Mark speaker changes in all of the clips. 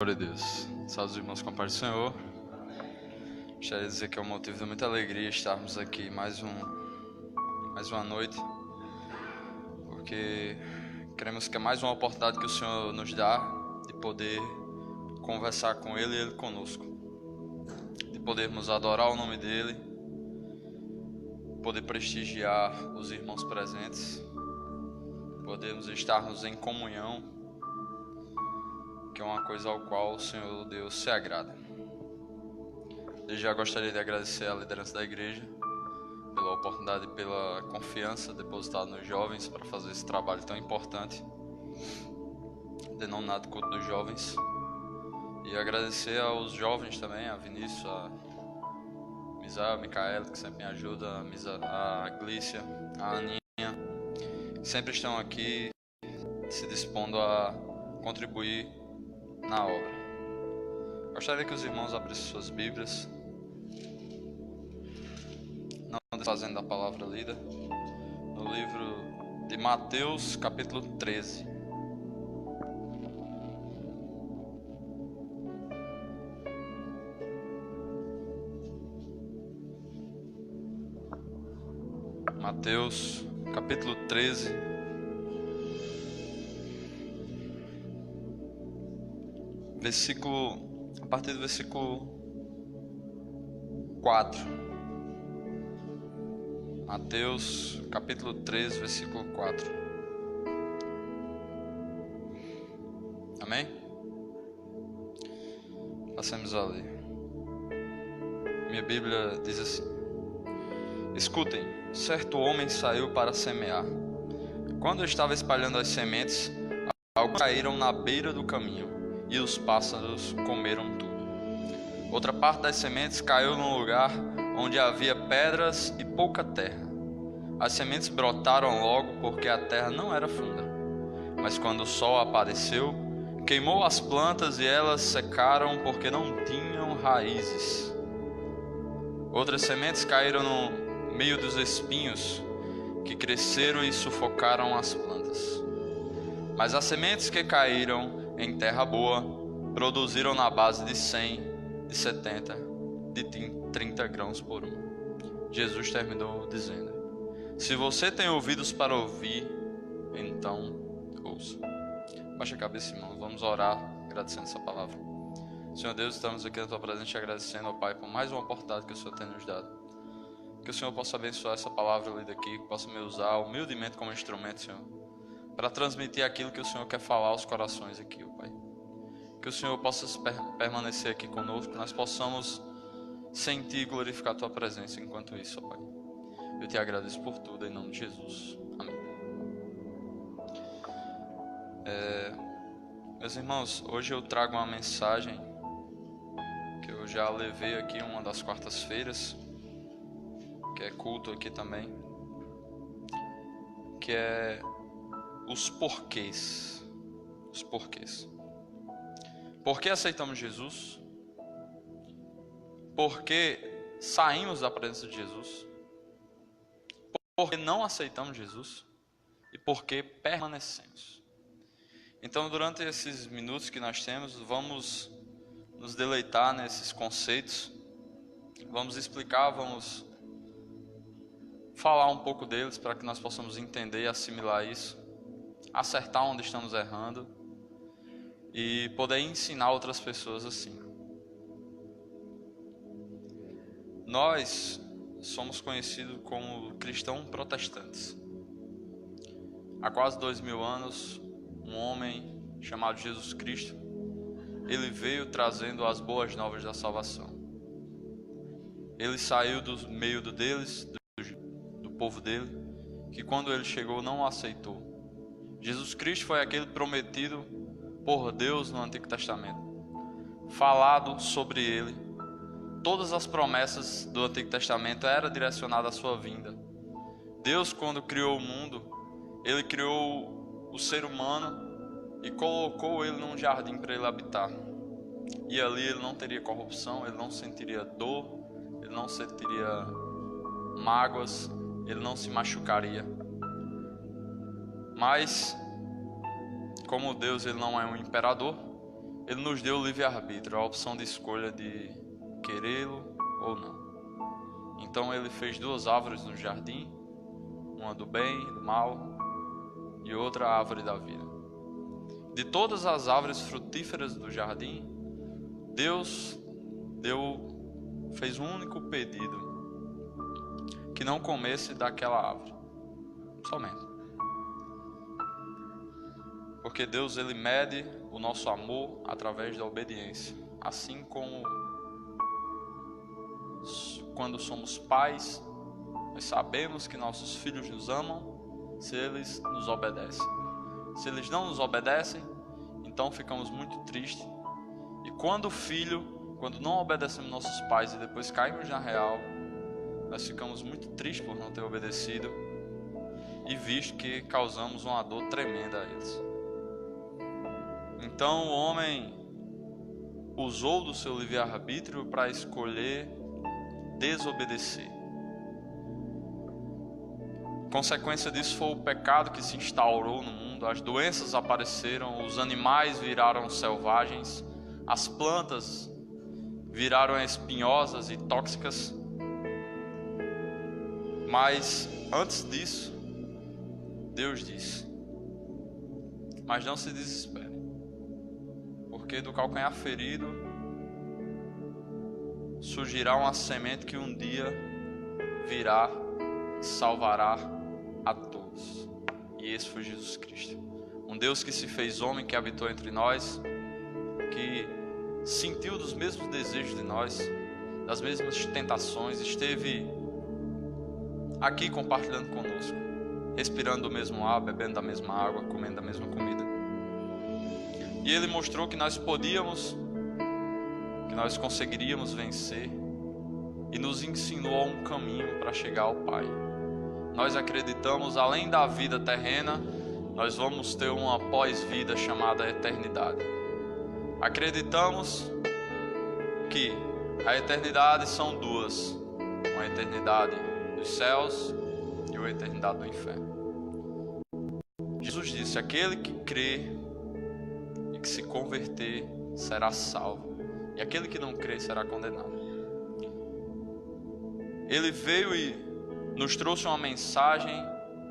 Speaker 1: Glória a Deus. Salve os irmãos com a paz do Senhor. Gostaria de dizer que é um motivo de muita alegria estarmos aqui mais uma noite, porque cremos que é mais uma oportunidade que o Senhor nos dá de poder conversar com Ele e Ele conosco, de podermos adorar o nome dEle, poder prestigiar os irmãos presentes, podermos estarmos em comunhão, que é uma coisa ao qual o Senhor Deus se agrada. Desde já gostaria de agradecer à liderança da igreja pela oportunidade e pela confiança depositada nos jovens para fazer esse trabalho tão importante, denominado Culto dos Jovens. E agradecer aos jovens também, a Vinícius, a Misael, a Micaela, que sempre me ajuda, a Glícia, a Aninha, que sempre estão aqui se dispondo a contribuir na obra. Gostaria que os irmãos abrissem suas Bíblias, não desfazendo a palavra lida, no livro de Mateus, capítulo 13. Mateus, capítulo 13. A partir do versículo 4. Mateus, capítulo 13, versículo 4. Amém? Passemos a ler. Minha Bíblia diz assim: Escutem, certo homem saiu para semear. Quando estava espalhando as sementes, alguns caíram na beira do caminho, e os pássaros comeram tudo. Outra parte das sementes caiu num lugar onde havia pedras e pouca terra. As sementes brotaram logo porque a terra não era funda. Mas quando o sol apareceu, queimou as plantas e elas secaram porque não tinham raízes. Outras sementes caíram no meio dos espinhos, que cresceram e sufocaram as plantas. Mas as sementes que caíram em terra boa produziram na base de 100, de 70, de 30 grãos por um. Jesus terminou dizendo: Se você tem ouvidos para ouvir, então ouça. Baixa a cabeça, irmãos, vamos orar agradecendo essa palavra. Senhor Deus, estamos aqui na tua presença te agradecendo, ó Pai, por mais uma oportunidade que o Senhor tem nos dado. Que o Senhor possa abençoar essa palavra lida aqui, que possa me usar humildemente como instrumento, Senhor, para transmitir aquilo que o Senhor quer falar aos corações aqui, ó Pai. Que o Senhor possa permanecer aqui conosco, que nós possamos sentir e glorificar a tua presença enquanto isso, ó Pai. Eu te agradeço por tudo, em nome de Jesus. Amém. Meus irmãos, hoje eu trago uma mensagem que eu já levei aqui uma das quartas-feiras, que é culto aqui também, que é os porquês. Os porquês. Por que aceitamos Jesus? Por que saímos da presença de Jesus? Por que não aceitamos Jesus? E por que permanecemos? Então, durante esses minutos que nós temos, vamos nos deleitar nesses conceitos. Vamos explicar, vamos falar um pouco deles para que nós possamos entender e assimilar isso, acertar onde estamos errando e poder ensinar outras pessoas assim. Nós somos conhecidos como cristãos protestantes. Há quase 2000 anos, um homem chamado Jesus Cristo, ele veio trazendo as boas novas da salvação. Ele saiu do meio deles, do povo dele, que quando ele chegou não o aceitou. Jesus Cristo foi aquele prometido por Deus no Antigo Testamento, falado sobre ele. Todas as promessas do Antigo Testamento eram direcionadas à sua vinda. Deus, quando criou o mundo, ele criou o ser humano e colocou ele num jardim para ele habitar. E ali ele não teria corrupção, ele não sentiria dor, ele não sentiria mágoas, ele não se machucaria. Mas como Deus ele não é um imperador, Ele nos deu o livre-arbítrio, a opção de escolha de querê-lo ou não. Então ele fez 2 árvores no jardim, uma do bem, do mal, e outra a árvore da vida. De todas as árvores frutíferas do jardim, Deus fez um único pedido: que não comesse daquela árvore, somente. Porque Deus, ele mede o nosso amor através da obediência. Assim como quando somos pais, nós sabemos que nossos filhos nos amam se eles nos obedecem. Se eles não nos obedecem, então ficamos muito tristes. E quando não obedecemos nossos pais e depois caímos na real, nós ficamos muito tristes por não ter obedecido e visto que causamos uma dor tremenda a eles. Então o homem usou do seu livre-arbítrio para escolher desobedecer. Consequência disso foi o pecado que se instaurou no mundo, as doenças apareceram, os animais viraram selvagens, as plantas viraram espinhosas e tóxicas. Mas antes disso, Deus disse: mas não se desespere, porque do calcanhar ferido surgirá uma semente que um dia virá e salvará a todos. E esse foi Jesus Cristo, um Deus que se fez homem, que habitou entre nós, que sentiu dos mesmos desejos de nós, das mesmas tentações, esteve aqui compartilhando conosco, respirando do mesmo ar, bebendo da mesma água, comendo da mesma comida. E Ele mostrou que nós podíamos, que nós conseguiríamos vencer, e nos ensinou um caminho para chegar ao Pai. Nós acreditamos, além da vida terrena, nós vamos ter uma pós-vida chamada eternidade. Acreditamos que a eternidade são 2, uma eternidade dos céus e uma eternidade do inferno. Jesus disse: aquele que crê e que se converter será salvo, e aquele que não crê será condenado. Ele veio e nos trouxe uma mensagem,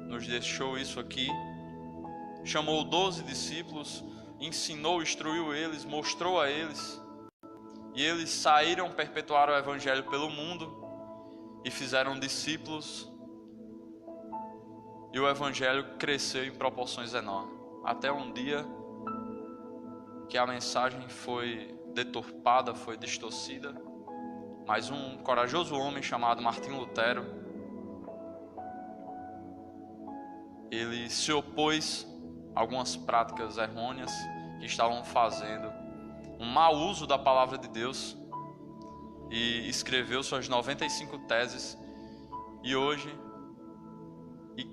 Speaker 1: nos deixou isso aqui, chamou 12 discípulos, ensinou, instruiu eles, mostrou a eles, e eles saíram, perpetuaram o evangelho pelo mundo e fizeram discípulos, e o evangelho cresceu em proporções enormes, até um dia que a mensagem foi deturpada, foi distorcida, mas um corajoso homem chamado Martinho Lutero, ele se opôs a algumas práticas errôneas que estavam fazendo um mau uso da palavra de Deus, e escreveu suas 95 teses,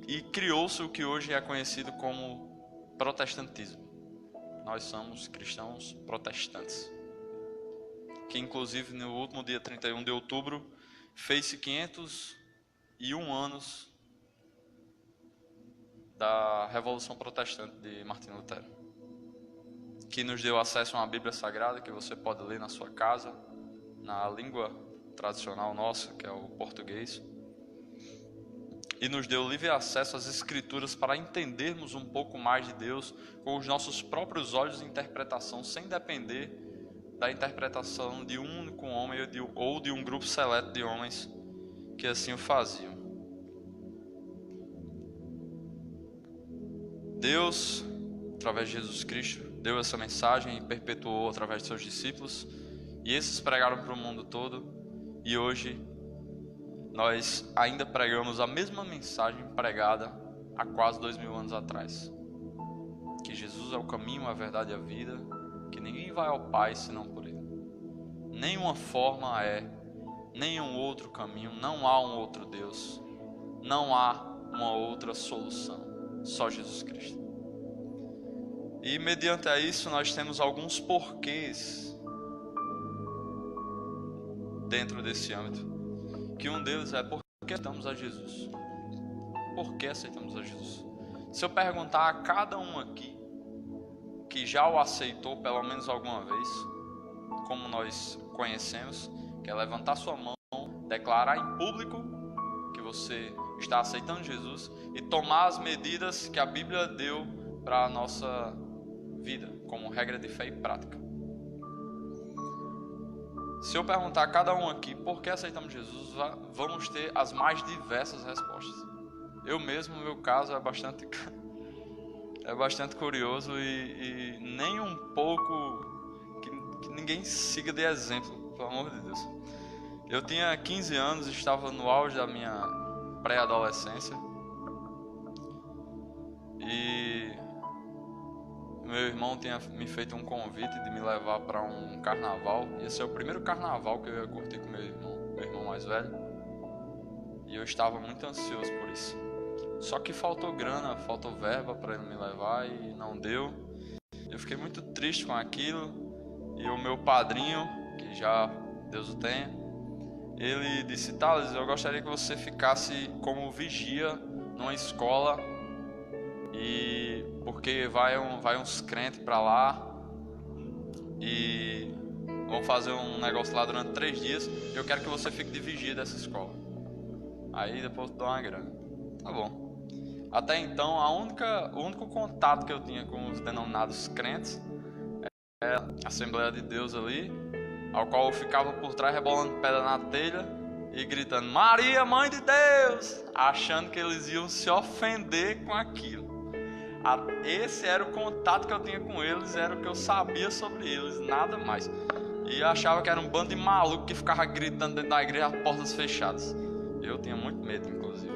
Speaker 1: e criou-se o que hoje é conhecido como protestantismo. Nós somos cristãos protestantes, que inclusive no último dia 31 de outubro fez-se 501 anos da Revolução Protestante de Martinho Lutero, que nos deu acesso a uma Bíblia Sagrada que você pode ler na sua casa, na língua tradicional nossa, que é o português, e nos deu livre acesso às Escrituras para entendermos um pouco mais de Deus com os nossos próprios olhos de interpretação, sem depender da interpretação de um único homem ou de um grupo seleto de homens que assim o faziam. Deus, através de Jesus Cristo, deu essa mensagem e perpetuou através de seus discípulos, e esses pregaram para o mundo todo, e hoje nós ainda pregamos a mesma mensagem pregada há quase 2000 anos atrás, que Jesus é o caminho, a verdade e a vida, que ninguém vai ao Pai senão por Ele. Nenhuma forma nenhum outro caminho, não há um outro Deus, não há uma outra solução, só Jesus Cristo. E mediante a isso nós temos alguns porquês dentro desse âmbito, que um deles é: por que aceitamos a Jesus? Por que aceitamos a Jesus? Se eu perguntar a cada um aqui que já o aceitou pelo menos alguma vez, como nós conhecemos, que é levantar sua mão, declarar em público que você está aceitando Jesus e tomar as medidas que a Bíblia deu para a nossa vida, como regra de fé e prática. Se eu perguntar a cada um aqui por que aceitamos Jesus, vamos ter as mais diversas respostas. Eu mesmo, no meu caso, é bastante curioso e nem um pouco que ninguém siga de exemplo, pelo amor de Deus. Eu tinha 15 anos, estava no auge da minha pré-adolescência e meu irmão tinha me feito um convite de me levar para um carnaval. Ia ser o primeiro carnaval que eu ia curtir com meu irmão mais velho, e eu estava muito ansioso por isso. Só que faltou grana, faltou verba para ele me levar e não deu. Eu fiquei muito triste com aquilo. E o meu padrinho, que já Deus o tenha, ele disse: Thales, eu gostaria que você ficasse como vigia numa escola, e porque vai uns crentes para lá e vão fazer um negócio lá durante 3 dias. Eu quero que você fique de vigia dessa escola. Aí depois eu dou uma grana. Tá bom. Até então, o único contato que eu tinha com os denominados crentes era a Assembleia de Deus ali, ao qual eu ficava por trás rebolando pedra na telha e gritando: Maria, Mãe de Deus! Achando que eles iam se ofender com aquilo. Esse era o contato que eu tinha com eles, era o que eu sabia sobre eles, nada mais. E eu achava que era um bando de maluco que ficava gritando dentro da igreja, as portas fechadas. Eu tinha muito medo, inclusive.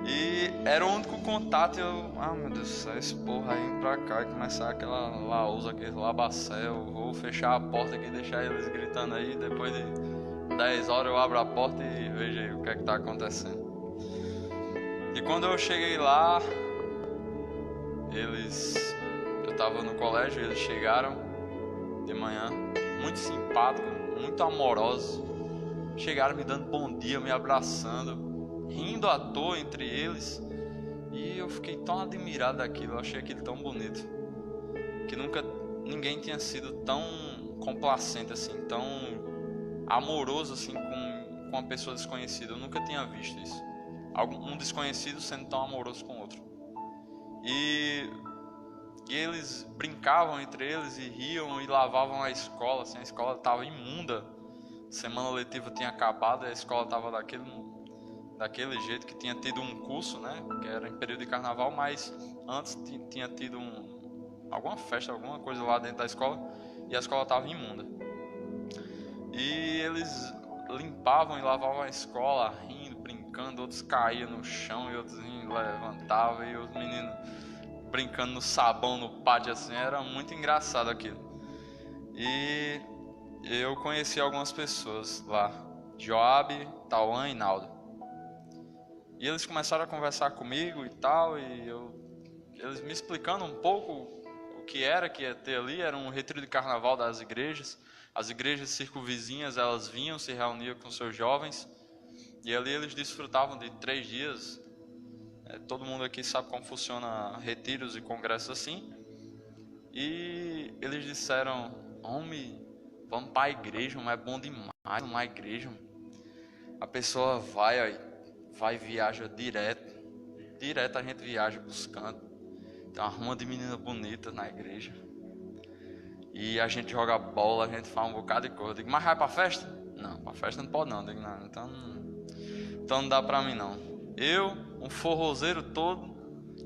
Speaker 1: E era o único contato, e eu, meu Deus do céu, esse porra aí indo pra cá e começar aquela lausa, aquele labacel. Vou fechar a porta aqui e deixar eles gritando aí. Depois de 10 horas eu abro a porta e vejo aí o que é que tá acontecendo. E quando eu cheguei lá, eu tava no colégio, eles chegaram de manhã, muito simpáticos, muito amorosos. Chegaram me dando bom dia, me abraçando, rindo à toa entre eles. E eu fiquei tão admirado daquilo, eu achei aquilo tão bonito, que nunca ninguém tinha sido tão complacente assim, tão amoroso assim com uma pessoa desconhecida. Eu nunca tinha visto isso, um desconhecido sendo tão amoroso com outro. E eles brincavam entre eles e riam e lavavam a escola, assim, a escola estava imunda. Semana letiva tinha acabado e a escola estava daquele jeito, que tinha tido um curso, né, que era em período de carnaval, mas antes tinha tido alguma festa, alguma coisa lá dentro da escola, e a escola estava imunda. E eles limpavam e lavavam a escola, rindo, brincando, outros caíam no chão e outros levantavam, e os meninos brincando no sabão, no pátio, assim, era muito engraçado aquilo. E eu conheci algumas pessoas lá, Joabe, Tauan e Naldo. E eles começaram a conversar comigo e tal, e eles me explicando um pouco o que ia ter ali. Era um retiro de carnaval das igrejas. As igrejas circunvizinhas, elas vinham, se reuniam com seus jovens, e ali eles desfrutavam de 3 dias. Todo mundo aqui sabe como funciona retiros e congressos assim. E eles disseram: homem, vamos para a igreja, é bom demais uma igreja. A pessoa vai e viaja direto a gente viaja buscando. Tem uma ruma de menina bonita na igreja. E a gente joga bola, a gente faz um bocado de coisa. Eu digo: mas vai pra festa? Não, pra festa não pode não. Eu digo: não, então não dá pra mim não. Eu, um forrozeiro todo,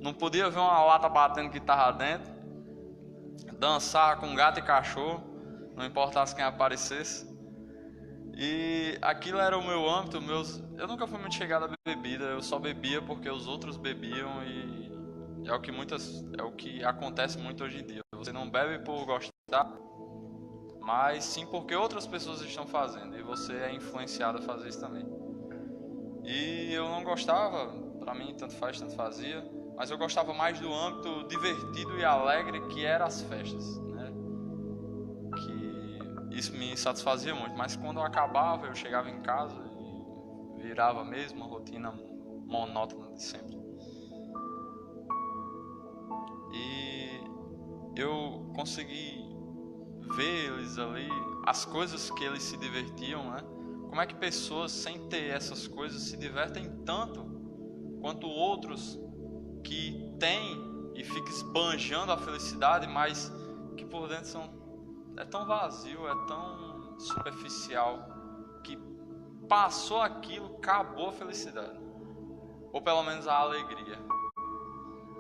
Speaker 1: não podia ver uma lata batendo que tava dentro, dançar com gato e cachorro, não importasse quem aparecesse. E aquilo era o meu âmbito. Eu nunca fui muito chegado a bebida, eu só bebia porque os outros bebiam, e é o que acontece muito hoje em dia. Você não bebe por gostar, mas sim porque outras pessoas estão fazendo, e você é influenciado a fazer isso também. E eu não gostava, pra mim tanto faz, tanto fazia, mas eu gostava mais do âmbito divertido e alegre que eram as festas, né? Que isso me satisfazia muito. Mas quando eu acabava, eu chegava em casa e virava mesmo a rotina monótona de sempre. E eu consegui ver eles ali, as coisas que eles se divertiam, né? Como é que pessoas sem ter essas coisas se divertem tanto quanto outros que têm e ficam esbanjando a felicidade, mas que por dentro é tão vazio, é tão superficial, que passou aquilo, acabou a felicidade, ou pelo menos a alegria.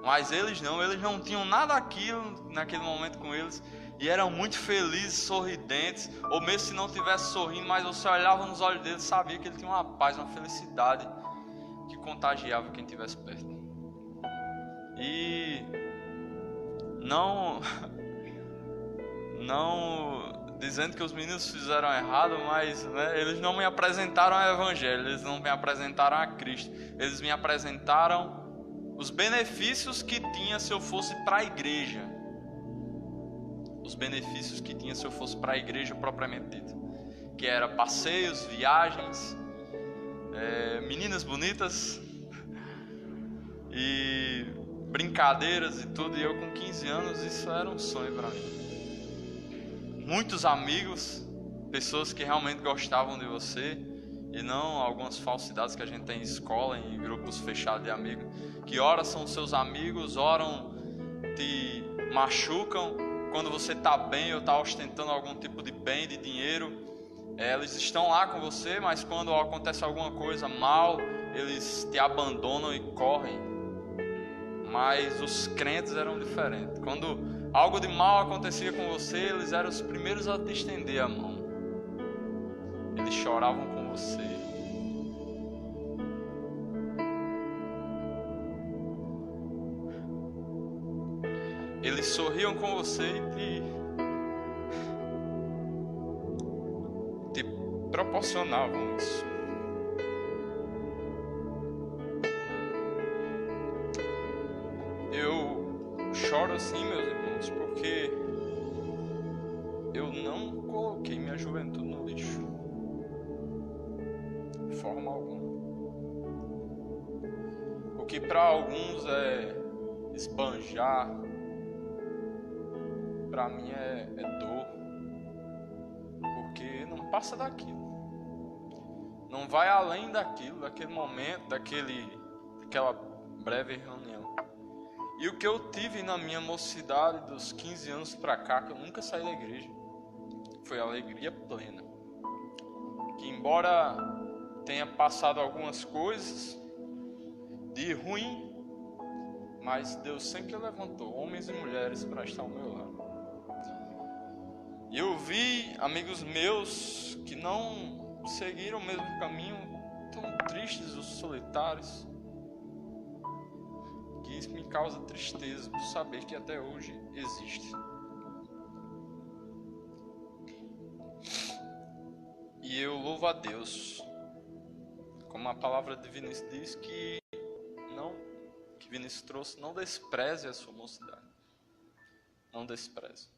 Speaker 1: Mas eles não tinham nada daquilo naquele momento com eles, e eram muito felizes, sorridentes, ou mesmo se não estivesse sorrindo, mas você olhava nos olhos deles, sabia que ele tinha uma paz, uma felicidade que contagiava quem estivesse perto. E não dizendo que os meninos fizeram errado, mas eles não me apresentaram o Evangelho, eles não me apresentaram a Cristo, eles me apresentaram os benefícios que tinha se eu fosse para a igreja. Os benefícios que tinha se eu fosse para a igreja propriamente dita, que era passeios, viagens, meninas bonitas e brincadeiras e tudo. E eu com 15 anos, isso era um sonho para mim. Muitos amigos, pessoas que realmente gostavam de você, e não algumas falsidades que a gente tem em escola, em grupos fechados de amigos, que ora são seus amigos, oram te machucam quando você está bem ou está ostentando algum tipo de bem, de dinheiro. Eles estão lá com você, mas quando acontece alguma coisa mal, eles te abandonam e correm. Mas os crentes eram diferentes. Quando algo de mal acontecia com você, eles eram os primeiros a te estender a mão. Eles choravam com você. Eles sorriam com você e te proporcionavam isso. Eu choro assim, meus irmãos, porque eu não coloquei minha juventude no lixo, de forma alguma. O que para alguns é esbanjar, para mim é dor, porque não passa daquilo, não vai além daquilo, daquele momento, daquela breve reunião. E o que eu tive na minha mocidade, dos 15 anos para cá, que eu nunca saí da igreja, foi alegria plena. Que embora tenha passado algumas coisas de ruim, mas Deus sempre levantou homens e mulheres para estar ao meu lado. E eu vi amigos meus que não seguiram o mesmo caminho, tão tristes, os solitários, que isso me causa tristeza por saber que até hoje existe. E eu louvo a Deus, como a palavra de Vinícius diz, que Vinícius trouxe, não despreze a sua mocidade, não despreze.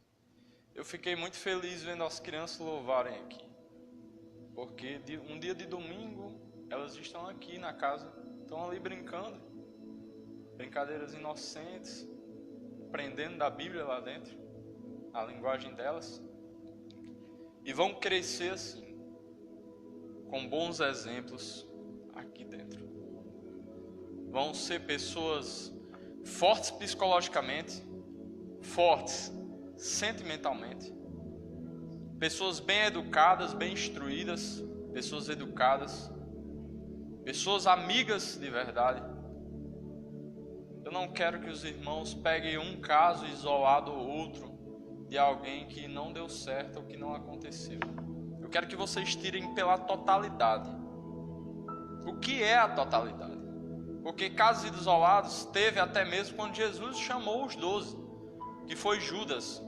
Speaker 1: Eu fiquei muito feliz vendo as crianças louvarem aqui, porque um dia de domingo elas estão aqui na casa, estão ali brincando, brincadeiras inocentes, aprendendo da Bíblia lá dentro, a linguagem delas, e vão crescer assim, com bons exemplos aqui dentro. Vão ser pessoas fortes psicologicamente, fortes sentimentalmente, pessoas bem educadas, bem instruídas, pessoas educadas, pessoas amigas de verdade. Eu não quero que os irmãos peguem um caso isolado ou outro de alguém que não deu certo ou que não aconteceu. Eu quero que vocês tirem pela totalidade. O que é a totalidade? Porque casos isolados teve até mesmo quando Jesus chamou os 12, que foi Judas,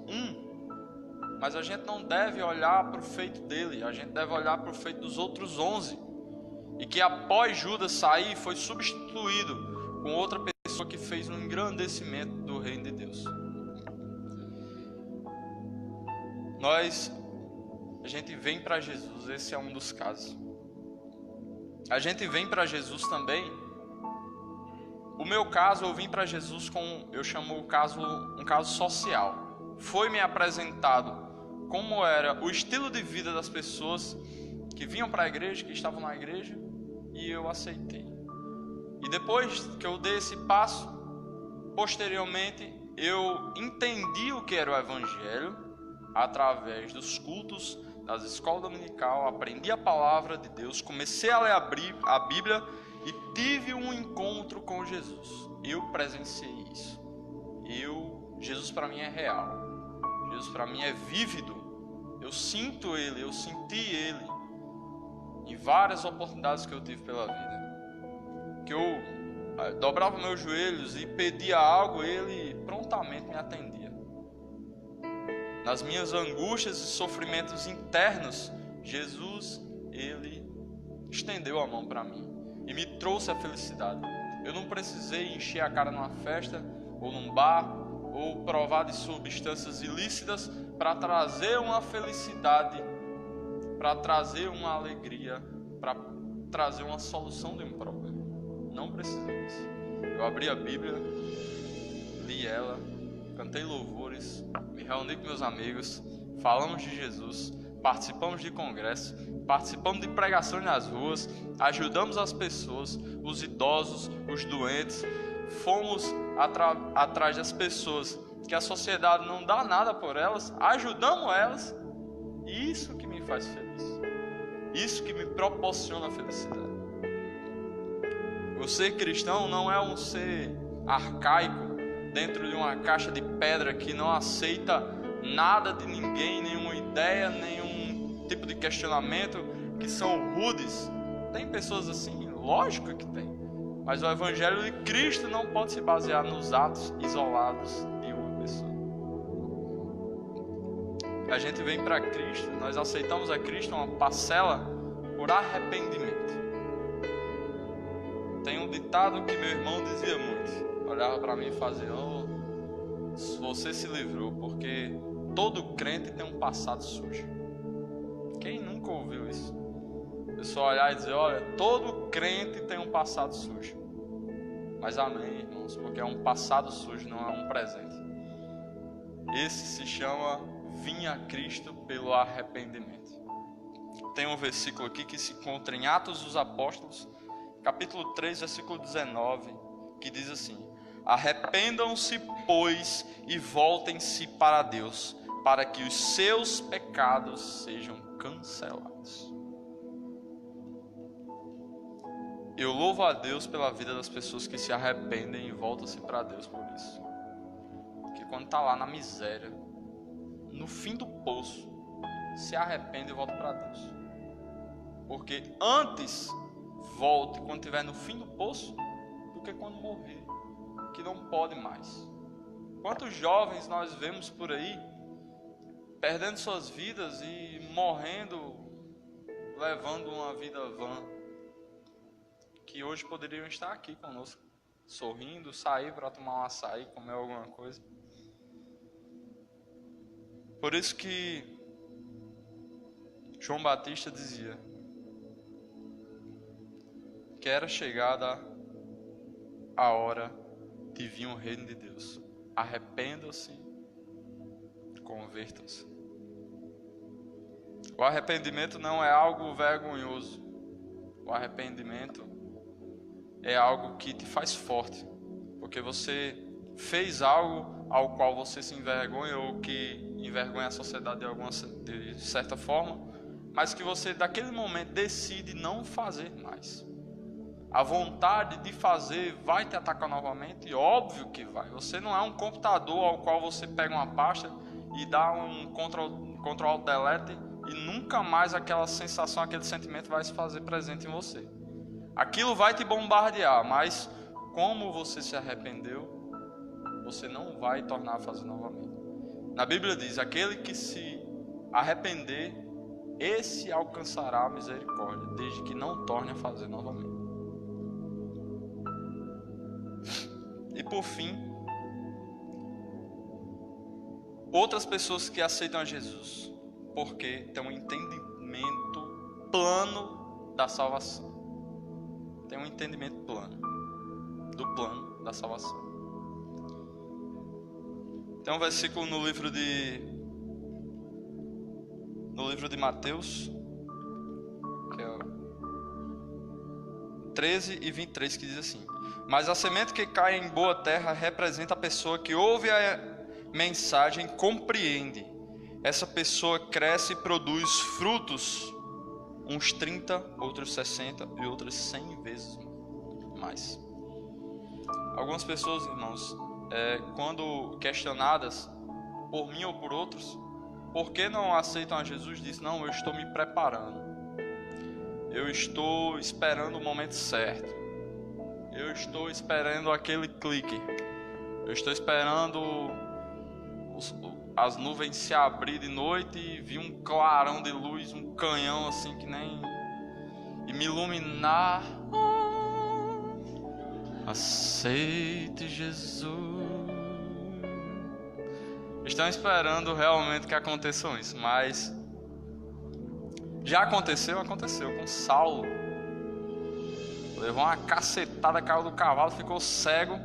Speaker 1: mas a gente não deve olhar para o feito dele, a gente deve olhar para o feito dos outros 11, e que após Judas sair, foi substituído com outra pessoa que fez um engrandecimento do reino de Deus. A gente vem para Jesus, esse é um dos casos. A gente vem para Jesus também. O meu caso, eu vim para Jesus eu chamo um caso social. foi me apresentado como era o estilo de vida das pessoas que vinham para a igreja, que estavam na igreja, e eu aceitei. E depois que eu dei esse passo, posteriormente eu entendi o que era o Evangelho através dos cultos, das escolas dominical, aprendi a palavra de Deus, comecei a ler a Bíblia e tive um encontro com Jesus. Eu presenciei isso. Jesus para mim é real. Jesus para mim é vívido. Eu sinto Ele, eu senti Ele em várias oportunidades que eu tive pela vida. Que eu dobrava meus joelhos e pedia algo, Ele prontamente me atendia. Nas minhas angústias e sofrimentos internos, Jesus, Ele estendeu a mão para mim e me trouxe a felicidade. Eu não precisei encher a cara numa festa, ou num bar, ou provar de substâncias ilícitas para trazer uma felicidade, para trazer uma alegria, para trazer uma solução de um problema. Não precisei disso. Eu abri a Bíblia, li ela, cantei louvores, me reuni com meus amigos, falamos de Jesus, participamos de congressos, participamos de pregações nas ruas, ajudamos as pessoas, os idosos, os doentes, fomos atrás das pessoas que a sociedade não dá nada por elas, ajudamos elas, e isso que me faz feliz, isso que me proporciona felicidade. O ser cristão não é um ser arcaico dentro de uma caixa de pedra que não aceita nada de ninguém, nenhuma ideia, nenhum tipo de questionamento, que são rudes. Tem pessoas assim? Lógico que tem. Mas o Evangelho de Cristo não pode se basear nos atos isolados de uma pessoa. A gente vem para Cristo, nós aceitamos a Cristo uma parcela por arrependimento. Tem um ditado que meu irmão dizia muito. Olhava para mim e fazia: você se livrou, porque todo crente tem um passado sujo. Quem nunca ouviu isso? A pessoa olhar e dizer: olha, todo crente tem um passado sujo. Mas amém, irmãos, porque é um passado sujo, não é um presente. Esse se chama vir a Cristo pelo arrependimento. Tem um versículo aqui que se encontra em Atos dos Apóstolos, capítulo 3, versículo 19, que diz assim: arrependam-se, pois, e voltem-se para Deus, para que os seus pecados sejam cancelados. Eu louvo a Deus pela vida das pessoas que se arrependem e voltam-se para Deus por isso. Que quando está lá na miséria, no fim do poço, se arrepende e volta para Deus. Porque antes volte quando estiver no fim do poço do que quando morrer, que não pode mais. Quantos jovens nós vemos por aí perdendo suas vidas e morrendo, levando uma vida vã, que hoje poderiam estar aqui conosco, sorrindo, sair para tomar um açaí, comer alguma coisa. Por isso que João Batista dizia que era chegada a hora de vir o reino de Deus. Arrependam-se, convertam-se. O arrependimento não é algo vergonhoso. O arrependimento é algo que te faz forte, porque você fez algo ao qual você se envergonha, ou que envergonha a sociedade de certa forma, mas que você daquele momento decide não fazer mais. A vontade de fazer vai te atacar novamente, e óbvio que vai. Você não é um computador ao qual você pega uma pasta e dá um Ctrl Alt Delete e nunca mais aquela sensação, aquele sentimento vai se fazer presente em você. Aquilo vai te bombardear, mas como você se arrependeu, você não vai tornar a fazer novamente. Na Bíblia diz: aquele que se arrepender, esse alcançará a misericórdia, desde que não torne a fazer novamente. E por fim, outras pessoas que aceitam a Jesus, porque tem um entendimento plano da salvação. Tem um entendimento plano do plano da salvação. Tem um versículo no livro de Mateus, que é 13 e 23, que diz assim: mas a semente que cai em boa terra representa a pessoa que ouve a mensagem e compreende. Essa pessoa cresce e produz frutos, uns 30, outros 60 e outros 100 vezes mais. Algumas pessoas, irmãos, quando questionadas por mim ou por outros, por que não aceitam a Jesus, diz: não, eu estou me preparando, eu estou esperando o momento certo, eu estou esperando aquele clique, eu estou esperando as nuvens se abrir de noite e vir um clarão de luz, um canhão assim que nem, e me iluminar. Aceite Jesus. Estão esperando realmente que aconteçam isso, mas já aconteceu com Saulo. Levou uma cacetada, caiu do cavalo, ficou cego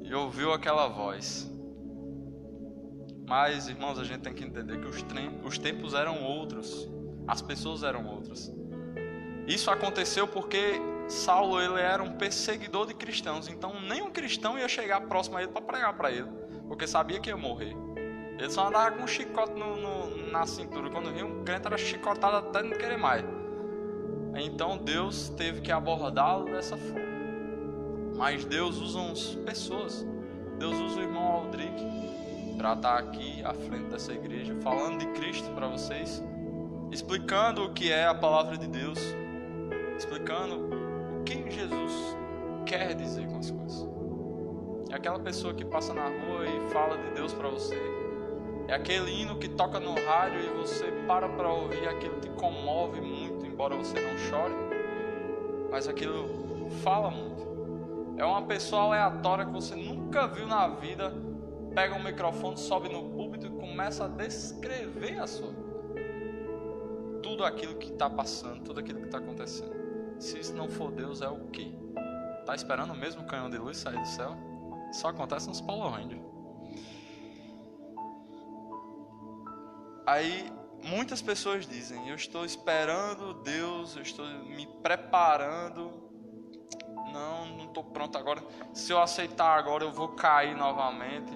Speaker 1: e ouviu aquela voz. Mas, irmãos, a gente tem que entender que os tempos eram outros, as pessoas eram outras. Isso aconteceu porque Saulo, ele era um perseguidor de cristãos, então nenhum cristão ia chegar próximo a ele para pregar para ele, porque sabia que ia morrer. Ele só andava com um chicote na cintura. Quando via um crente, era chicotado até não querer mais. Então Deus teve que abordá-lo dessa forma. Mas Deus usa pessoas. Deus usa o irmão Aldrique para estar aqui à frente dessa igreja, falando de Cristo para vocês, explicando o que é a palavra de Deus, explicando o que Jesus quer dizer com as coisas. É aquela pessoa que passa na rua e fala de Deus para você. É aquele hino que toca no rádio e você para ouvir, aquilo te comove muito, embora você não chore, mas aquilo fala muito. É uma pessoa aleatória que você nunca viu na vida, pega um microfone, sobe no púlpito e começa a descrever a sua vida. Tudo aquilo que está passando, tudo aquilo que está acontecendo. Se isso não for Deus, é o quê? Está esperando mesmo o canhão de luz sair do céu? Só acontece nos Power Rangers. Aí muitas pessoas dizem: eu estou esperando Deus, eu estou me preparando, não estou pronto agora, se eu aceitar agora eu vou cair novamente.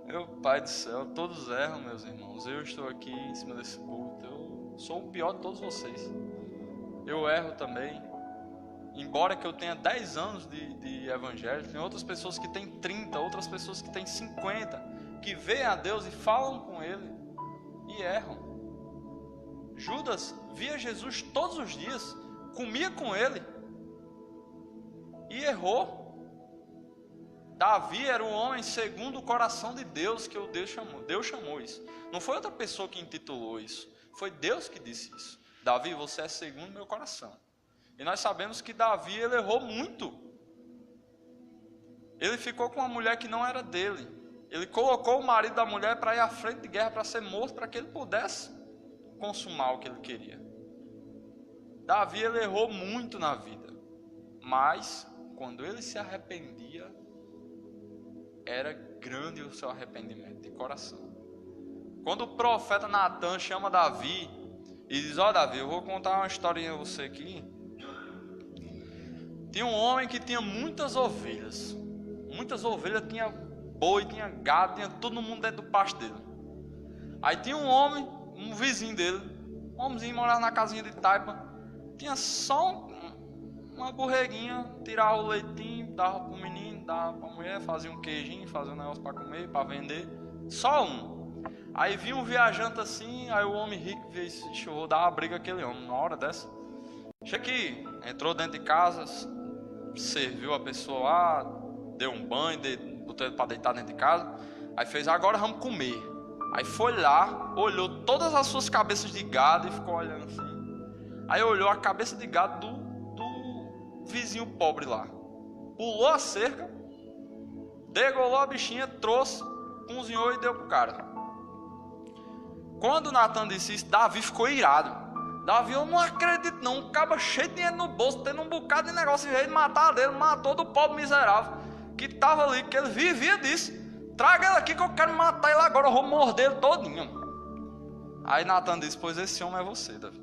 Speaker 1: Meu Pai do céu, todos erram, meus irmãos. Eu estou aqui em cima desse púlpito, eu sou o pior de todos vocês, eu erro também. Embora que eu tenha 10 anos de evangelho, tem outras pessoas que têm 30, outras pessoas que têm 50, que veem a Deus e falam com Ele e erram. Judas via Jesus todos os dias, comia com Ele e errou. Davi era um homem segundo o coração de Deus, que Deus chamou isso. Não foi outra pessoa que intitulou isso, foi Deus que disse isso. Davi, você é segundo meu coração. E nós sabemos que Davi, ele errou muito. Ele ficou com uma mulher que não era dele. Ele colocou o marido da mulher para ir à frente de guerra, para ser morto, para que ele pudesse consumar o que ele queria. Davi, ele errou muito na vida. Mas, quando ele se arrependia, era grande o seu arrependimento de coração. Quando o profeta Natan chama Davi e diz: ó Davi, eu vou contar uma historinha a você aqui. Tinha um homem que tinha muitas ovelhas. Tinha boi, tinha gado, tinha todo mundo dentro do pasto dele. Aí tinha um homem, um vizinho dele, um homenzinho, morava na casinha de taipa, tinha só uma borreguinha, tirava o leitinho, dava pro menino, dava pra mulher, fazia um queijinho, fazia um negócio para comer, para vender, só um. Aí vinha um viajante assim, aí o homem rico veio, eu vou dar uma briga àquele homem, uma hora dessa. Chega aqui, entrou dentro de casa, serviu a pessoa lá, deu um banho, botou ele para deitar dentro de casa. Aí fez: agora vamos comer. Aí foi lá, olhou todas as suas cabeças de gado e ficou olhando assim. Aí olhou a cabeça de gado do vizinho pobre lá, pulou a cerca, degolou a bichinha, trouxe, cozinhou e deu pro cara. Quando Natan disse isso, Davi ficou irado. Davi: eu não acredito não, um caba cheio de dinheiro no bolso, tendo um bocado de negócio, e veio matar dele, matou do pobre miserável que estava ali, que ele vivia disso. Traga ele aqui que eu quero matar ele agora, eu vou morder ele todinho. Aí Natan disse: pois esse homem é você, Davi.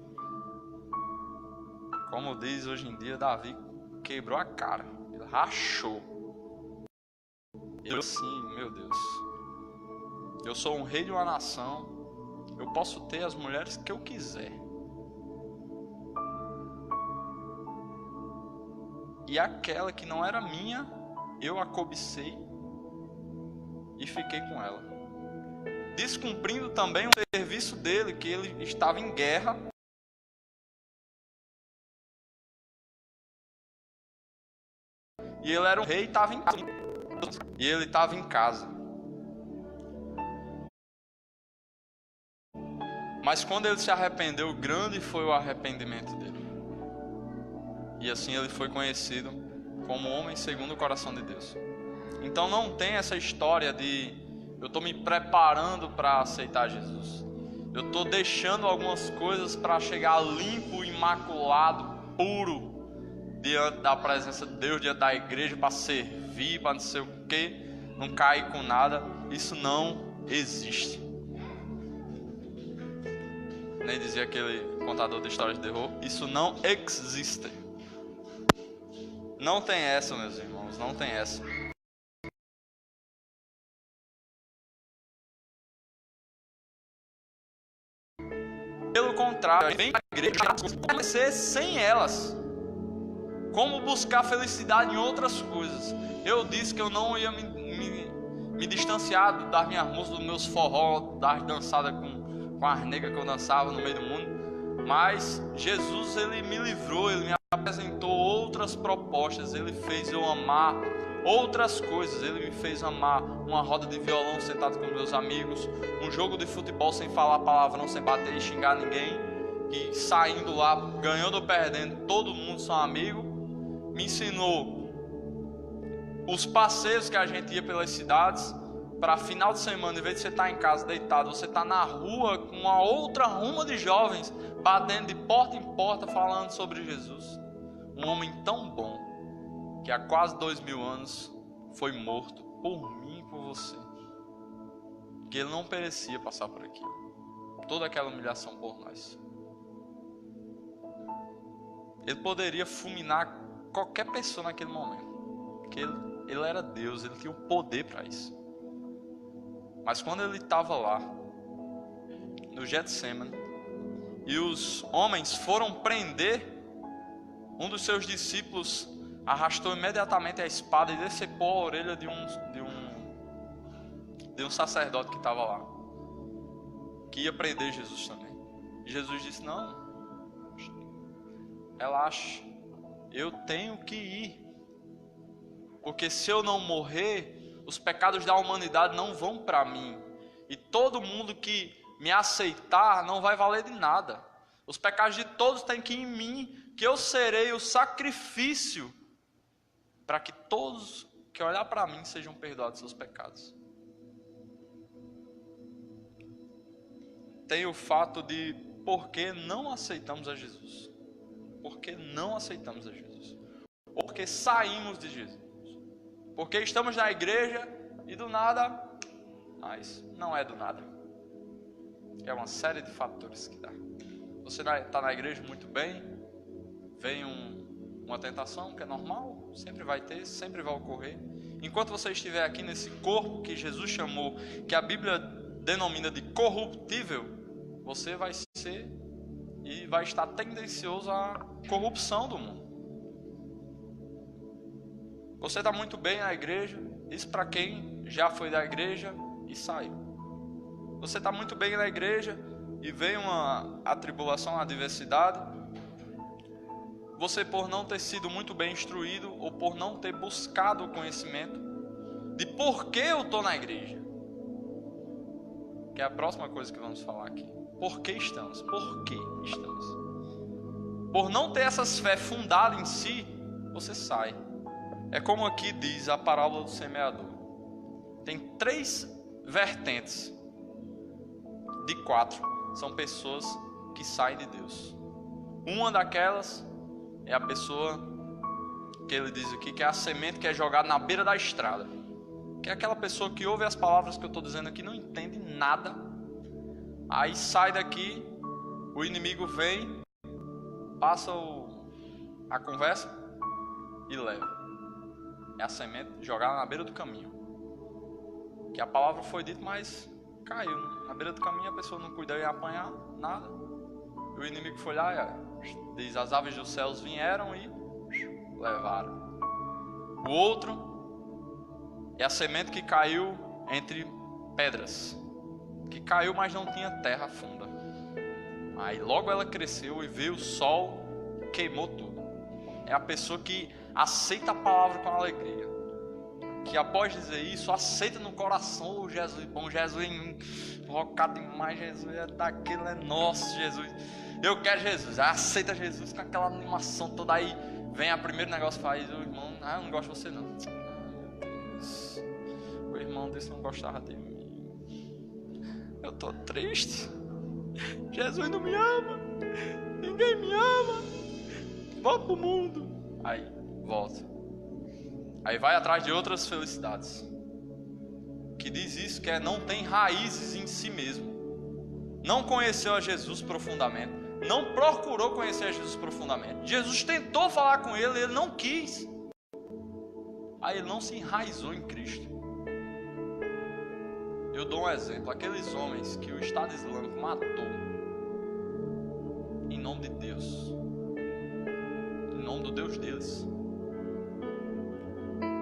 Speaker 1: Como diz hoje em dia, Davi quebrou a cara, ele rachou. Eu sim, meu Deus, eu sou um rei de uma nação, eu posso ter as mulheres que eu quiser. E aquela que não era minha, eu a cobicei e fiquei com ela, descumprindo também o serviço dele, que ele estava em guerra. E ele era um rei e estava em casa. E ele estava em casa. Mas quando ele se arrependeu, grande foi o arrependimento dele. E assim ele foi conhecido como homem segundo o coração de Deus. Então não tem essa história de eu estou me preparando para aceitar Jesus. Eu estou deixando algumas coisas para chegar limpo, imaculado, puro diante da presença de Deus, diante da igreja, para servir, para não sei o que, não cair com nada. Isso não existe. Nem dizia aquele contador de histórias de terror: isso não existe. Não tem essa, meus irmãos, não tem essa. Pelo contrário, vem a igreja conhecer sem elas. Como buscar felicidade em outras coisas. Eu disse que eu não ia me distanciar das minhas músicas, dos meus forró, das dançadas com as negras que eu dançava no meio do mundo. Mas Jesus, ele me livrou, ele me apresentou outras propostas. Ele fez eu amar outras coisas. Ele me fez amar uma roda de violão sentado com meus amigos, um jogo de futebol sem falar palavrão, sem bater e xingar ninguém, e saindo lá, ganhando ou perdendo, todo mundo são amigos. Me ensinou os passeios que a gente ia pelas cidades, para final de semana, em vez de você estar em casa deitado, você está na rua com uma outra ruma de jovens, batendo de porta em porta, falando sobre Jesus. Um homem tão bom, que há quase 2000 anos foi morto por mim e por você, que ele não merecia passar por aquilo, toda aquela humilhação por nós. Ele poderia fulminar qualquer pessoa naquele momento, porque ele era Deus, ele tinha o poder para isso. Mas quando ele estava lá no Getsemane e os homens foram prender, um dos seus discípulos arrastou imediatamente a espada e decepou a orelha de um sacerdote que estava lá, que ia prender Jesus também. E Jesus disse: não, relaxa, eu tenho que ir, porque se eu não morrer, os pecados da humanidade não vão para mim, e todo mundo que me aceitar não vai valer de nada. Os pecados de todos têm que ir em mim, que eu serei o sacrifício para que todos que olhar para mim sejam perdoados seus pecados. Tem o fato de por que não aceitamos a Jesus. Porque não aceitamos a Jesus. Ou porque saímos de Jesus. Porque estamos na igreja e do nada, mas não é do nada. É uma série de fatores que dá. Você está na igreja muito bem, vem uma tentação que é normal, sempre vai ter, sempre vai ocorrer. Enquanto você estiver aqui nesse corpo que Jesus chamou, que a Bíblia denomina de corruptível, você vai ser e vai estar tendencioso à corrupção do mundo. Você está muito bem na igreja, isso para quem já foi da igreja e saiu. Você está muito bem na igreja e vem a tribulação, a adversidade. Você, por não ter sido muito bem instruído ou por não ter buscado o conhecimento de por que eu estou na igreja, que é a próxima coisa que vamos falar aqui. Por que estamos? Por que estamos? Por não ter essas fé fundada em si, você sai. É como aqui diz a parábola do semeador. Tem 3 vertentes de 4. São pessoas que saem de Deus. Uma daquelas é a pessoa que ele diz aqui, que é a semente que é jogada na beira da estrada. Que é aquela pessoa que ouve as palavras que eu estou dizendo aqui, não entende nada. Aí sai daqui, o inimigo vem, passa a conversa e leva. É a semente jogada na beira do caminho. Que a palavra foi dita, mas caiu. Na beira do caminho a pessoa não cuidou em apanhar nada. O inimigo foi lá e diz, as aves dos céus vieram e levaram. O outro é a semente que caiu entre pedras. Que caiu, mas não tinha terra funda. Aí logo ela cresceu e veio o sol, queimou tudo. É a pessoa que aceita a palavra com alegria. Que após dizer isso, aceita no coração, Jesus, bom, Jesus invocado demais, Jesus é daquele, é nosso, Jesus. Eu quero Jesus. Aí aceita Jesus com aquela animação toda. Aí vem a primeiro negócio, faz o irmão, eu não gosto de você não. O irmão disse que não gostava de mim. Eu tô triste. Jesus não me ama. Ninguém me ama. Volta pro mundo. Aí, volta. Aí vai atrás de outras felicidades. Que diz isso, que não tem raízes em si mesmo. Não conheceu a Jesus profundamente. Não procurou conhecer a Jesus profundamente. Jesus tentou falar com ele, ele não quis. Aí ele não se enraizou em Cristo. Eu dou um exemplo. Aqueles homens que o Estado Islâmico matou em nome de Deus, em nome do Deus deles,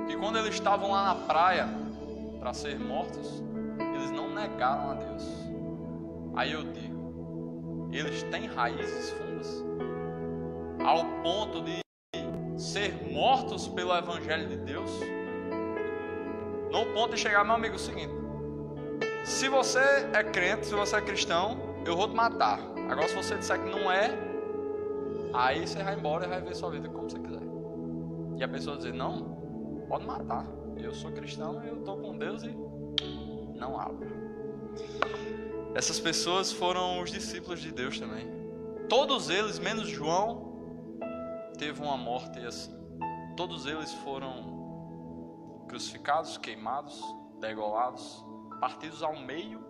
Speaker 1: que quando eles estavam lá na praia para ser mortos, eles não negaram a Deus. Aí eu digo, eles têm raízes fundas ao ponto de ser mortos pelo Evangelho de Deus? No ponto de chegar, meu amigo, é o seguinte: se você é crente, se você é cristão, eu vou te matar. Agora se você disser que não é, aí você vai embora e vai ver sua vida como você quiser. E a pessoa dizer, não, pode matar, eu sou cristão, eu estou com Deus e não abro. Essas pessoas foram os discípulos de Deus também. Todos eles, menos João, teve uma morte assim. Todos eles foram crucificados, queimados, degolados, partidos ao meio,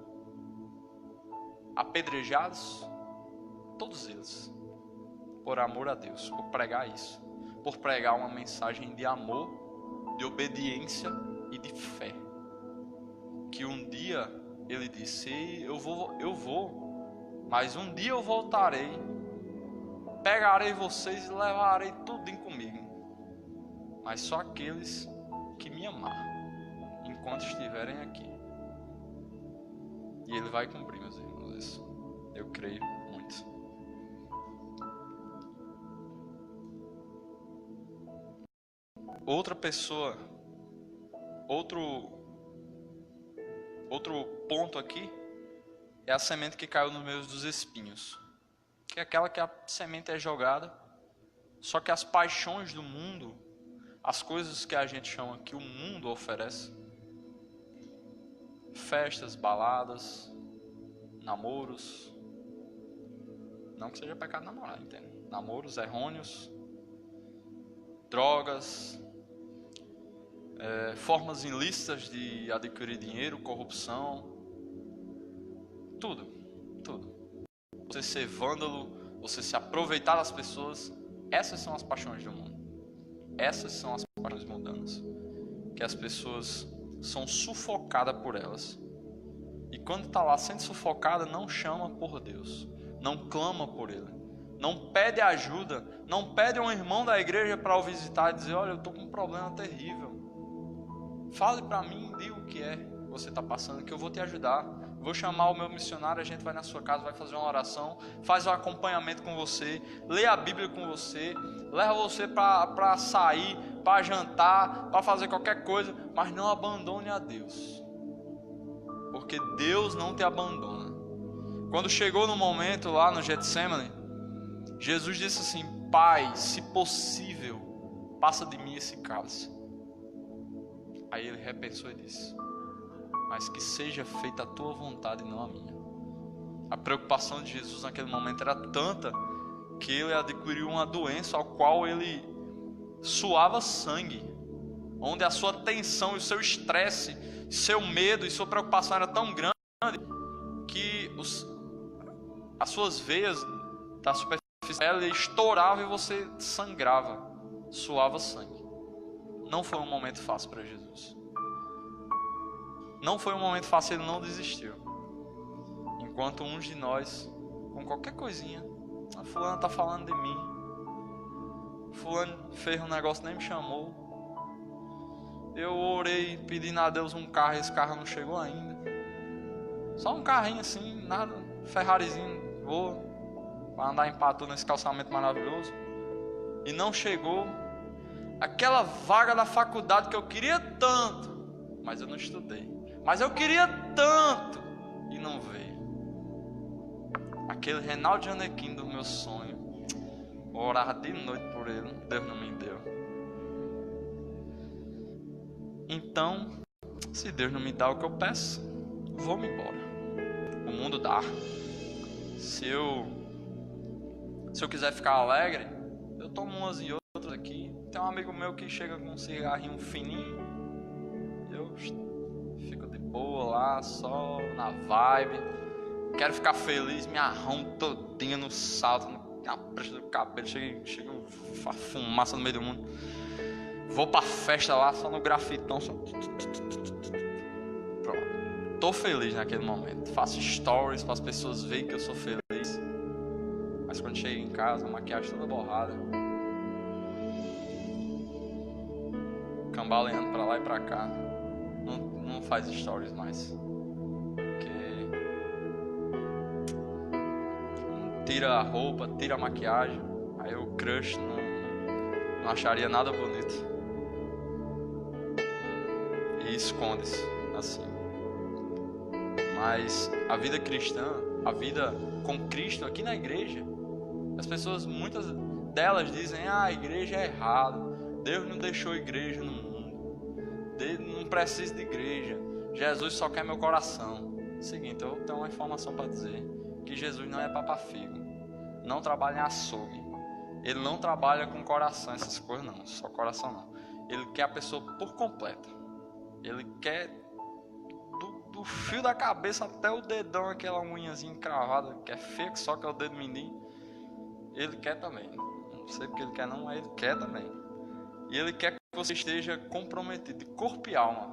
Speaker 1: apedrejados, todos eles, por amor a Deus, por pregar isso, por pregar uma mensagem de amor, de obediência e de fé. Que um dia ele disse, eu vou, mas um dia eu voltarei, pegarei vocês e levarei tudinho comigo, mas só aqueles que me amar, enquanto estiverem aqui. E ele vai cumprir, meus irmãos, isso. Eu creio muito. Outra pessoa, outro ponto aqui, é a semente que caiu no meio dos espinhos. Que é aquela que a semente é jogada, só que as paixões do mundo, as coisas que a gente chama que o mundo oferece, festas, baladas, namoros, não que seja pecado namorar, entende? Namoros errôneos, drogas, formas ilícitas de adquirir dinheiro, corrupção, tudo. Você ser vândalo, você se aproveitar das pessoas, essas são as paixões do mundo. Essas são as paixões mundanas, que as pessoas são sufocadas por elas. E quando está lá sendo sufocada, não chama por Deus, não clama por Ele, não pede ajuda, não pede um irmão da igreja para o visitar e dizer, olha, eu estou com um problema terrível, fale para mim, diga o que é que você está passando, que eu vou te ajudar, vou chamar o meu missionário, a gente vai na sua casa, vai fazer uma oração, faz um acompanhamento com você, lê a Bíblia com você, leva você para sair, para jantar, para fazer qualquer coisa, mas não abandone a Deus, porque Deus não te abandona. Quando chegou no momento lá no Getsemane, Jesus disse assim, Pai, se possível, passa de mim esse cálice. Aí ele repensou e disse, mas que seja feita a tua vontade e não a minha. A preocupação de Jesus naquele momento era tanta que ele adquiriu uma doença ao qual ele suava sangue. onde a sua tensão e o seu estresse, seu medo e sua preocupação era tão grande que as suas veias da superfície ela estourava e você sangrava, suava sangue. Não foi um momento fácil para Jesus. Não foi um momento fácil, ele não desistiu. Enquanto uns de nós, com qualquer coisinha, a fulana está falando de mim, fulano fez um negócio, nem me chamou, eu orei pedindo a Deus um carro, esse carro não chegou ainda, só um carrinho assim, nada, Ferrarizinho, vou para andar em Patu nesse calçamento maravilhoso, e não chegou aquela vaga da faculdade que eu queria tanto, mas eu não estudei, mas eu queria tanto e não veio. Aquele Reinaldo Janequim do meu sonho, eu orava de noite por ele, Deus não me deu. Então, se Deus não me dá o que eu peço, vou-me embora. O mundo dá. Se eu quiser ficar alegre, eu tomo umas e outras aqui. Tem um amigo meu que chega com um cigarrinho fininho, eu fico de boa lá, só na vibe. Quero ficar feliz, me arrumo todinha no salto, na prancha do cabelo, chega a fumaça no meio do mundo. Vou pra festa lá, só no grafitão, só... Pronto. Tô feliz naquele momento. Faço stories para as pessoas verem que eu sou feliz. Mas quando chego em casa, a maquiagem toda borrada, cambaleando pra lá e pra cá, não faz stories mais. Porque tira a roupa, tira a maquiagem, aí o crush não acharia nada bonito. E esconde-se assim. Mas a vida cristã, a vida com Cristo aqui na igreja, as pessoas, muitas delas dizem: a igreja é errado, Deus não deixou igreja no mundo, Deus não precisa de igreja, Jesus só quer meu coração. Seguinte, eu tenho uma informação para dizer, que Jesus não é papafigo, não trabalha em açougue, ele não trabalha com coração, essas coisas não, só coração não. Ele quer a pessoa por completo. Ele quer do fio da cabeça até o dedão, aquela unhazinha encravada, que é feia que só que é o dedo mindinho. Ele quer também. Não sei porque ele quer não, mas ele quer também. E ele quer que você esteja comprometido de corpo e alma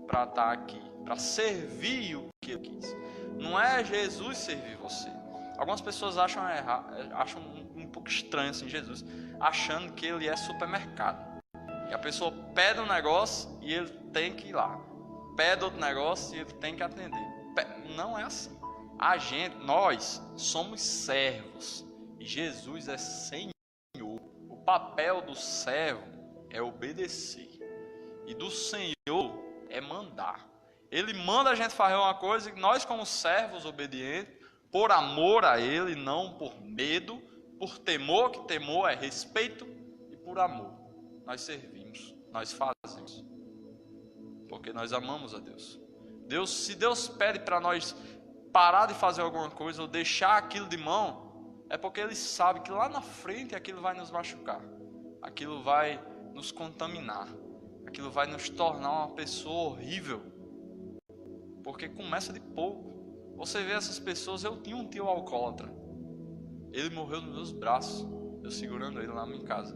Speaker 1: para estar aqui, para servir o que ele quis. Não é Jesus servir você. Algumas pessoas acham um pouco estranho assim Jesus, achando que ele é supermercado. E a pessoa pede um negócio e ele tem que ir lá. Pede outro negócio e ele tem que atender. Não é assim. Nós somos servos. E Jesus é Senhor. O papel do servo é obedecer. E do Senhor é mandar. Ele manda a gente fazer uma coisa e nós, como servos obedientes, por amor a Ele, não por medo, por temor, que temor é respeito, e por amor, nós servimos, nós fazemos. Porque nós amamos a Deus. Se Deus pede para nós parar de fazer alguma coisa ou deixar aquilo de mão, é porque Ele sabe que lá na frente aquilo vai nos machucar, aquilo vai nos contaminar, aquilo vai nos tornar uma pessoa horrível, porque começa de pouco. Você vê essas pessoas, eu tinha um tio alcoólatra, ele morreu nos meus braços, eu segurando ele lá em casa,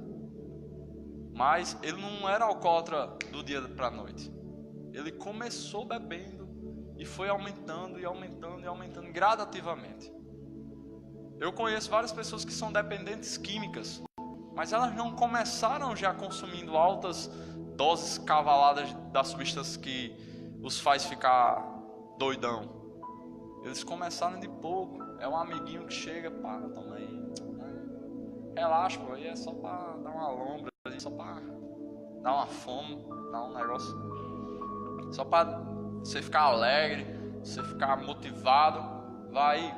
Speaker 1: mas ele não era alcoólatra do dia para a noite, ele começou bebendo e foi aumentando e aumentando e aumentando gradativamente. Eu conheço várias pessoas que são dependentes químicas, mas elas não começaram já consumindo altas doses cavaladas das substâncias que os faz ficar doidão. Eles começaram de pouco. É um amiguinho que chega, pá, toma aí, relaxa, pô, aí é só para dar uma lombra, só para dar uma fome, dar um negócio, só para você ficar alegre, você ficar motivado.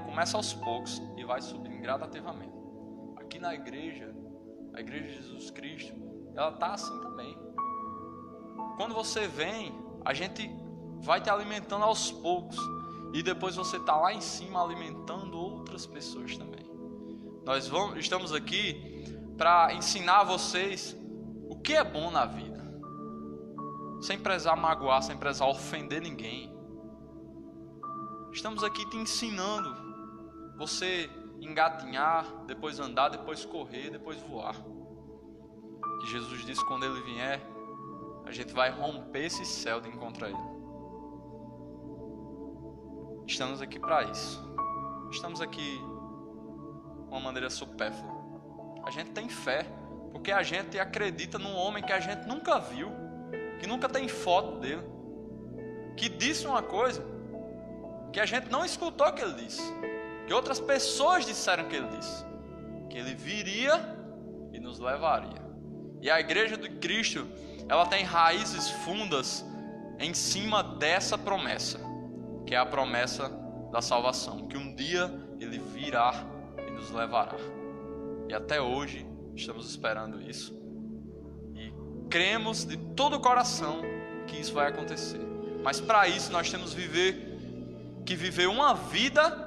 Speaker 1: Começa aos poucos e vai subindo gradativamente. Aqui na igreja, a igreja de Jesus Cristo, ela está assim também. Quando você vem, a gente vai te alimentando aos poucos, e depois você está lá em cima alimentando outras pessoas também. Estamos aqui para ensinar a vocês o que é bom na vida. sem precisar magoar, sem precisar ofender ninguém. Estamos aqui te ensinando você engatinhar, depois andar, depois correr, depois voar. Que Jesus disse que quando Ele vier, a gente vai romper esse céu de encontrar Ele. Estamos aqui para isso. Estamos aqui de uma maneira supérflua. A gente tem fé, porque a gente acredita num homem que a gente nunca viu, que nunca tem foto dele, que disse uma coisa que a gente não escutou que ele disse, que outras pessoas disseram que ele disse, que ele viria e nos levaria. E a igreja de Cristo, ela tem raízes fundas em cima dessa promessa, que é a promessa da salvação, que um dia Ele virá e nos levará. E até hoje estamos esperando isso e cremos de todo o coração que isso vai acontecer. Mas para isso nós temos que viver uma vida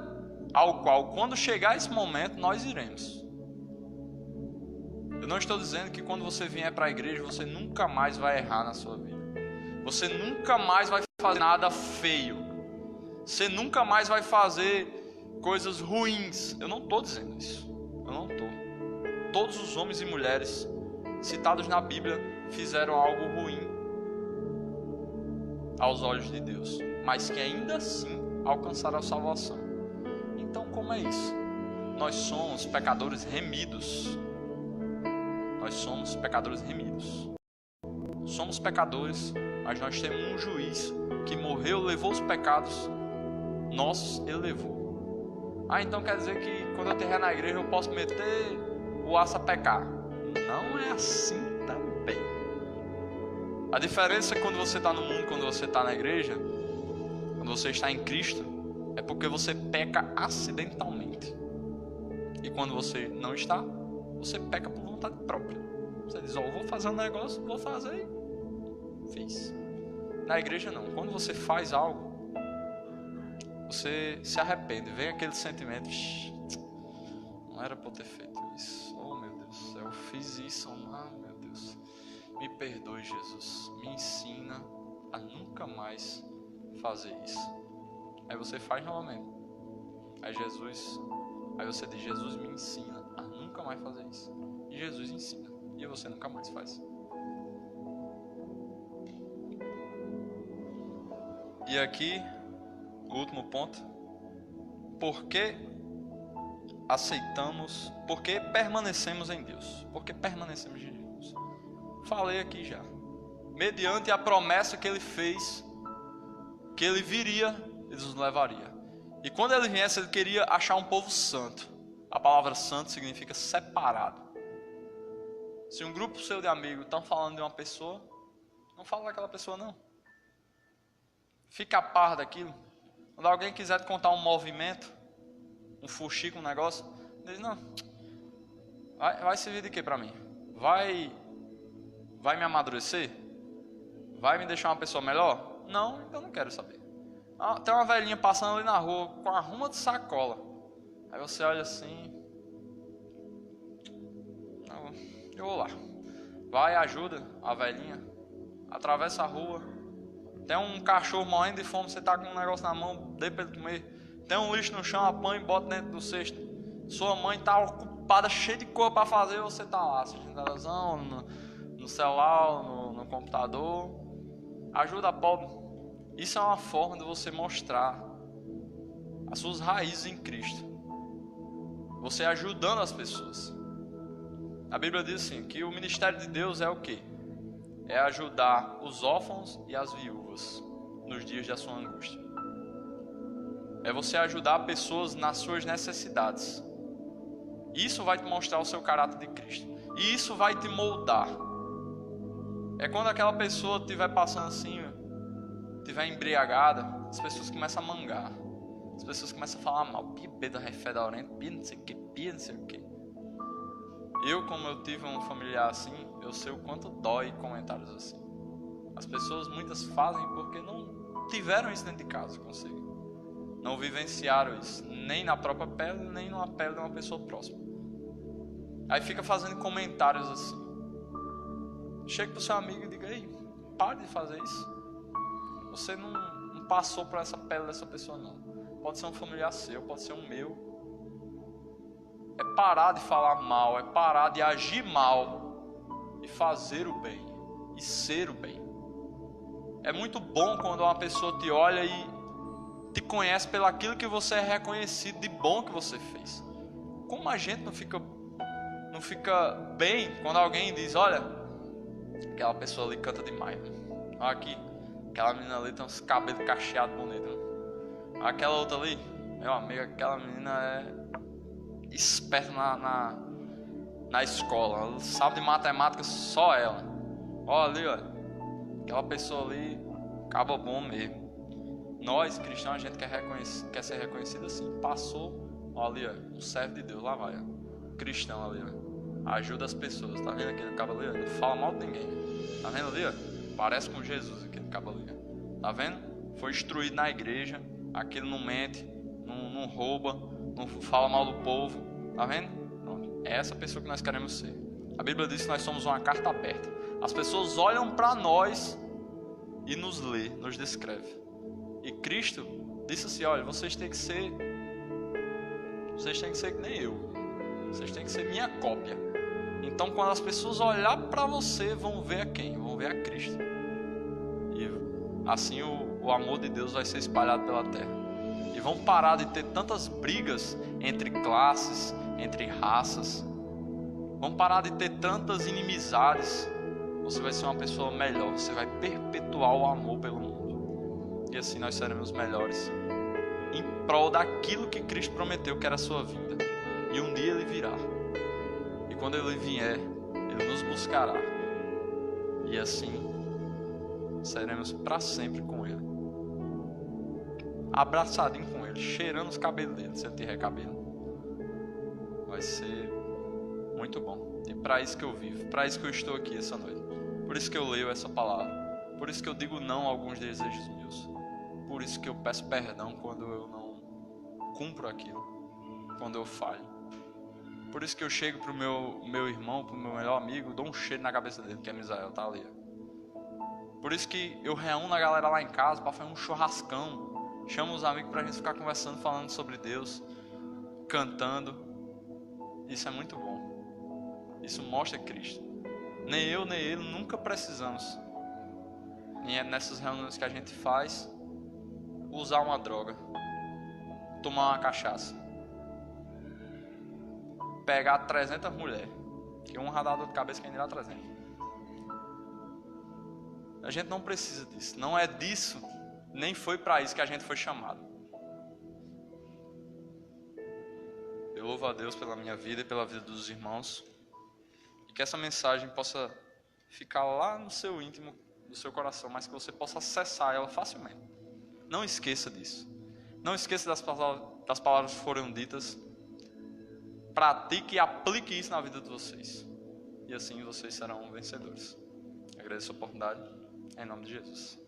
Speaker 1: ao qual, quando chegar esse momento, nós iremos. Eu não estou dizendo que quando você vier para a igreja você nunca mais vai errar na sua vida. Você nunca mais vai fazer nada feio. Você nunca mais vai fazer coisas ruins. Eu não estou dizendo isso. Eu não estou. Todos os homens e mulheres citados na Bíblia fizeram algo ruim aos olhos de Deus, mas que ainda assim alcançaram a salvação. Então, como é isso? Nós somos pecadores remidos. Nós somos pecadores remidos. Somos pecadores, mas nós temos um juiz que morreu, levou os pecados nossos, Ele levou. Então quer dizer que quando eu estiver na igreja eu posso meter o aço a pecar? Não é assim também. A diferença é quando você está no mundo, quando você está na igreja, quando você está em Cristo, é porque você peca acidentalmente. E quando você não está, você peca por vontade própria. Você diz, eu vou fazer um negócio, vou fazer e fiz. Na igreja não. Quando você faz algo, você se arrepende. Vem aquele sentimento, não era para eu ter feito isso. Oh meu Deus do céu, eu fiz isso. Ah meu Deus, me perdoe Jesus. Me ensina a nunca mais fazer isso. Aí você faz novamente. Aí você diz, Jesus me ensina a nunca mais fazer isso. E Jesus ensina. E você nunca mais faz. E aqui, o último ponto. Por que permanecemos em Deus? Por que permanecemos em Deus? Falei aqui já. Mediante a promessa que Ele fez, que Ele viria e nos levaria. E quando Ele viesse, Ele queria achar um povo santo. A palavra santo significa separado. Se um grupo seu de amigos estão falando de uma pessoa, não fala daquela pessoa não. Fica a par daquilo. Quando alguém quiser te contar um movimento, um fuxico, um negócio, diz, não, vai servir de quê para mim? Vai me amadurecer? Vai me deixar uma pessoa melhor? Não, então não quero saber. Tem uma velhinha passando ali na rua com a ruma de sacola. Aí você olha assim, eu vou lá. Vai, ajuda a velhinha, atravessa a rua. Tem um cachorro morrendo de fome, você está com um negócio na mão, dê para ele comer. Tem um lixo no chão, apanha e bota dentro do cesto. Sua mãe está ocupada, cheia de coisa para fazer, você está lá, assistindo televisão, no celular, no computador. Ajuda a pobre. Isso é uma forma de você mostrar as suas raízes em Cristo. Você ajudando as pessoas. A Bíblia diz assim, que o ministério de Deus é o quê? É ajudar os órfãos e as viúvas nos dias da sua angústia. É você ajudar pessoas nas suas necessidades. Isso vai te mostrar o seu caráter de Cristo. E isso vai te moldar. É quando aquela pessoa estiver passando assim, estiver embriagada, as pessoas começam a mangar. As pessoas começam a falar mal. Pia, beda, refedorento, pia, não sei o que, pia, não sei o que. Como eu tive um familiar assim, eu sei o quanto dói comentários assim. As pessoas muitas fazem porque não tiveram isso dentro de casa consigo. Não vivenciaram isso, nem na própria pele, nem na pele de uma pessoa próxima. Aí fica fazendo comentários assim. Chega pro seu amigo e diga, ei, pare de fazer isso. Você não passou por essa pele dessa pessoa, não. Pode ser um familiar seu, pode ser um meu. É parar de falar mal, é parar de agir mal e fazer o bem e ser o bem. É muito bom quando uma pessoa te olha e te conhece pelo aquilo que você é reconhecido de bom que você fez. Como a gente não fica bem quando alguém diz, olha, aquela pessoa ali canta demais, né? Olha aqui, aquela menina ali tem uns cabelos cacheados bonitos, né? Aquela outra ali, meu amigo, aquela menina é esperta na escola, ela sabe de matemática só ela. Olha ali, olha, aquela pessoa ali acaba bom mesmo. Nós cristãos, a gente quer ser reconhecido assim. Passou, olha ali, ó, um servo de Deus, lá vai, ó, cristão ali, ó, ajuda as pessoas. Tá vendo aquele cabo ali, ó? Não fala mal de ninguém. Tá vendo ali, ó? Parece com Jesus aquele cabo ali, ó. Tá vendo? Foi instruído na igreja. Aquele não mente, não rouba, não fala mal do povo. Tá vendo? Não, é essa pessoa que nós queremos ser. A Bíblia diz que nós somos uma carta aberta. As pessoas olham para nós e nos lê, nos descreve. E Cristo disse assim, olha, vocês têm que ser que nem eu. Vocês têm que ser minha cópia. Então quando as pessoas olhar para você, vão ver a quem? Vão ver a Cristo. E assim o amor de Deus vai ser espalhado pela terra. E vão parar de ter tantas brigas entre classes, entre raças. Vão parar de ter tantas inimizades. Você vai ser uma pessoa melhor. Você vai perpetuar o amor pelo mundo. E assim nós seremos melhores. Em prol daquilo que Cristo prometeu que era a sua vinda. E um dia Ele virá. E quando Ele vier, Ele nos buscará. E assim seremos para sempre com Ele. Abraçadinho com Ele, cheirando os cabelos dele, se eu tiver cabelo. Vai ser muito bom. E para isso que eu vivo, para isso que eu estou aqui essa noite. Por isso que eu leio essa palavra. Por isso que eu digo não a alguns desejos meus. Por isso que eu peço perdão quando eu não cumpro aquilo, quando eu falho. Por isso que eu chego pro meu irmão, pro meu melhor amigo, dou um cheiro na cabeça dele, que é Misael, tá ali. Por isso que eu reúno a galera lá em casa para fazer um churrascão. Chamo os amigos pra gente ficar conversando, falando sobre Deus, cantando. Isso é muito bom. Isso mostra Cristo. Nem eu, nem ele nunca precisamos, nessas reuniões que a gente faz, usar uma droga, tomar uma cachaça, pegar 300 mulheres, que um radar dor de cabeça que ainda dá 300. A gente não precisa disso. Não é disso, nem foi para isso que a gente foi chamado. Eu louvo a Deus pela minha vida e pela vida dos irmãos, e que essa mensagem possa ficar lá no seu íntimo, no seu coração, mas que você possa acessar ela facilmente. Não esqueça disso. Não esqueça das palavras que foram ditas. Pratique e aplique isso na vida de vocês. E assim vocês serão vencedores. Agradeço a oportunidade. Em nome de Jesus.